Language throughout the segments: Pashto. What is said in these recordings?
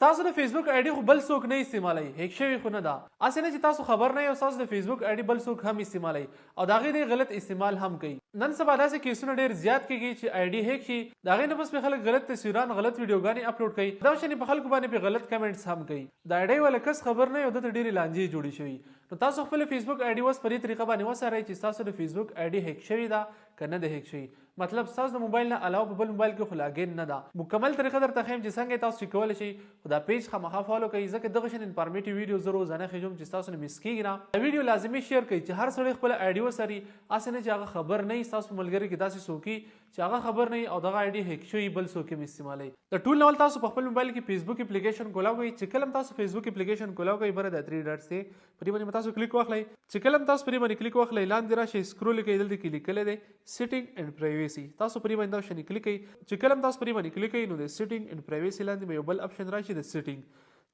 ستاسو د فیسبوک آی ډي خو بل څوک نه استعمالوي، هیک شوی خو نه ده. هسې نه چې تاسو خبر نه یو ستاسو د فیسبوک آی ډي بل څوک هم استعمالوي او د هغې د غلط استعمال هم کوي. نن سبا داسې کیسونه ډېر زیات کېږي چې آی ډي هیک شي، د هغې نه بس پرې خلک غلط تصویران غلط ویډیوګانې اپلوډ کوي، دغه شانې په خلکو باندې پرې غلط کمنټس هم کوي. د آی ډي والا کس خبر نه یو دته ډېرې لانجې جوړې شوي. نو تاسو خپل فیسبوک آی ډي اوس په دې طریقه باندې وڅارئ چې ستاسو د فیسبوک آی ډي هیک شوې ده که نه ده هیک شوي. مطلب ستاسو د موبایل نه علاوه په بل موبایل کې خو لاګین نه ده. مکمل طریقه درته ښیم چې څنګه تاسو چې کولی شئ خو دا پیج خامخا فالو کوئ، ځکه دغه شان انفارمیټیو ویډیو زه روزانه خېږم چې ستاسو نه مس کېږي نه. دا ویډیو لازمي شیر کړئ چې هر سړی خپل آی ډي وڅاري، هسې نه چې هغه خبر نه وي ستاسو په ملګري کې داسې څوک وي چې هغه خبر نه وي او دغه آی ډي هیک شوي بل څوک هم استعمالوي. د ټول اول تاسو په خپل موبایل کې فیسبوک اپلیکیشن کولاو کوئ. چې کله هم تاسو فیسبوک اپلیکیشن کولاو کوئ بره د 3 ډاټس دی په دې باندې تاسو کلیک واخلئ. چې کله هم تاسو په دې باندې کلیک واخلئ لاندې راشئ سکرول کوئ، دلته کې لیکلی دی سیټینګ اینډ پرایویسي، تاسو په دې باندې دغه شانې کلیک کوئ. چې کله هم تاسو په دې باندې کلیک کوئ نو د سیټینګ اینډ پرایویسي لاندې به یو بل اپشن راشي د سیټینګ،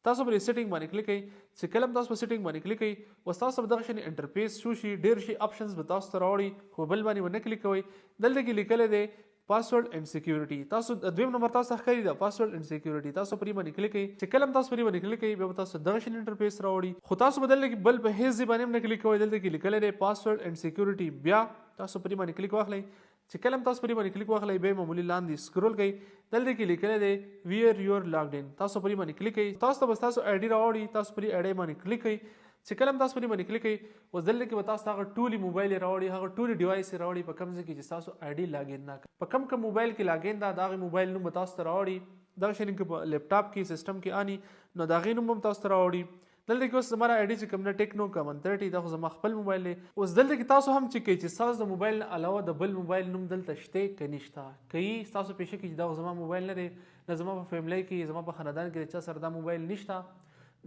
تاسو په سیټینګ باندې کلیک کوئ. چې کله هم تاسو په سیټینګ باندې کلیک کوئ اوس تاسو به دغه شانې انټرفیس شو شي، ډېر شي اپشنز به تاسو ته راوړي خو بل باندې ونه کلیک کوئ. دلته کې لیکلی دی پاسورډ اینډ سکیورټي، تاسو دویم نمبر تاسو ښکاري دا پاسورډ اینډ سکیورټي، تاسو پرې باندې کلیک کړئ. چې کله هم تاسو پرې باندې کلیک کړئ بیا به تاسو دغه شان انټرفیس راوړي، خو تاسو به دلته کې بل په هیڅ ځای باندې هم نه کلیک کوئ. دلته کې لیکلی دی پاسورډ اینډ سکیورټي، بیا تاسو پرې باندې کلیک واخلئ. چې کله هم تاسو پرې باندې کلیک واخلئ بیا معمولي لاندې سکرول کړئ، دلته کې لیکلی دی ویر یور لاګډ ان، تاسو پرې باندې کلیک کړئ. تاسو ته به ستاسو آی ډي راوړي، تاسو پرې آی ډي باندې کلیک کړئ. چې کله هم تاسو پرې باندې کلیک کړئ اوس دلته کې به تاسو ته هغه ټولې موبایل راوړي، هغه ټولې ډیوایس راوړي په کوم ځای کې چې ستاسو آی ډي لاګین نه کړي، په کوم موبایل کې لاګین ده د هغې موبایل نوم به تاسو ته راوړي. دغه شان که په لیپټاپ کې سیسټم کې اني نو د هغې نوم هم تاسو ته راوړي. دلته کې اوس زما آی ډي چې کوم نه ټیکنو کمن 30 دا خو زما خپل موبایل دی. اوس دلته کې تاسو هم چک کړئ چې ستاسو د موبایل نه علاوه د بل موبایل نوم دلته شته که نشته. که یې ستاسو په شک کې چې دا خو زما موبایل نه دی، نه زما په فیملی کې زما په خاندان کې د چا سره دا موبایل نشته،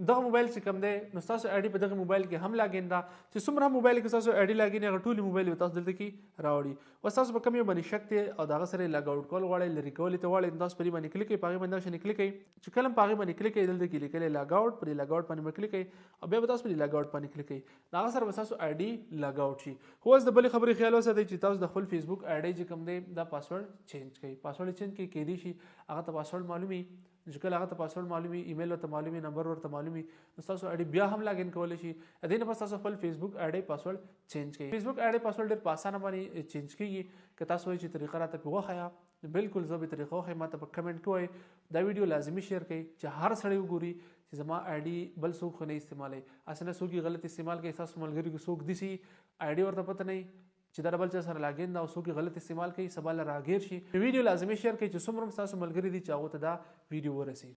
دغه موبایل چې کوم دی نو ستاسو آی ډي په دغه موبایل کې هم لاګین ده. چې څومره هم موبایل کې ستاسو آی ډي لاګین هغه ټولې موبایل به تاسو دلته کې راوړي. اوس تاسو په کوم یو باندې شک دی او د هغه سره یې لاګ آوټ کول غواړئ، لرې کول یې ته غواړئ، نو تاسو په دې باندې کلیک کړئ، په هغې باندې دغه شانې کلیک کړئ. چې کله هم په هغې باندې کلیک کړئ دلته کې لیکلی لاګ آوټ، په دې لاګ آوټ باندې به کلیک کړئ او بیا به تاسو په دې لاګ آوټ باندې کلیک کړئ. د هغه سره به ستاسو آی ډي لاګ آوټ شي. خو اوس د بلې خبرې خیال وساتئ چې تاسو د خپل فیسبوک آی ډي چې کوم دی دا پاسورډ چینج کړئ. پاسورډ چینج کړئ کیدای شي هغه ته پاسورډ معلوم وي، چې کله هغه ته پاسورډ معلوم وي، ایمیل ورته معلوم وي، نمبر ورته معلوم وي، نو ستاسو آی ډي بیا هم لاګین کولی شي. د دې نه پس تاسو خپل فیسبوک آی ډي پاسورډ چینج کړئ. فیسبوک آی ډي پاسورډ ډېر په اسانه باندې چینج کېږي. که تاسو وایئ چې طریقه راته پرې وښایه، بالکل زه به طریقه وښیم، ماته په کمنټ کې وایئ. دا ویډیو لازمي شیر کړئ چې هر سړی وګوري چې زما آی ډي بل څوک خو نه استعمالوي. هسې نه څوک یې غلط استعمال کوي، ستاسو ملګري کې څوک داسې آی ډي ورته پته نه وي چې دا بل چا سره لاګین ده او څوک یې غلط استعمال کوي، سبا له راګیر شي. ویډیو لازمي شیر کړئ چې څومره هم ستاسو ملګري دي چې هغو ته دا ویډیو ورسي.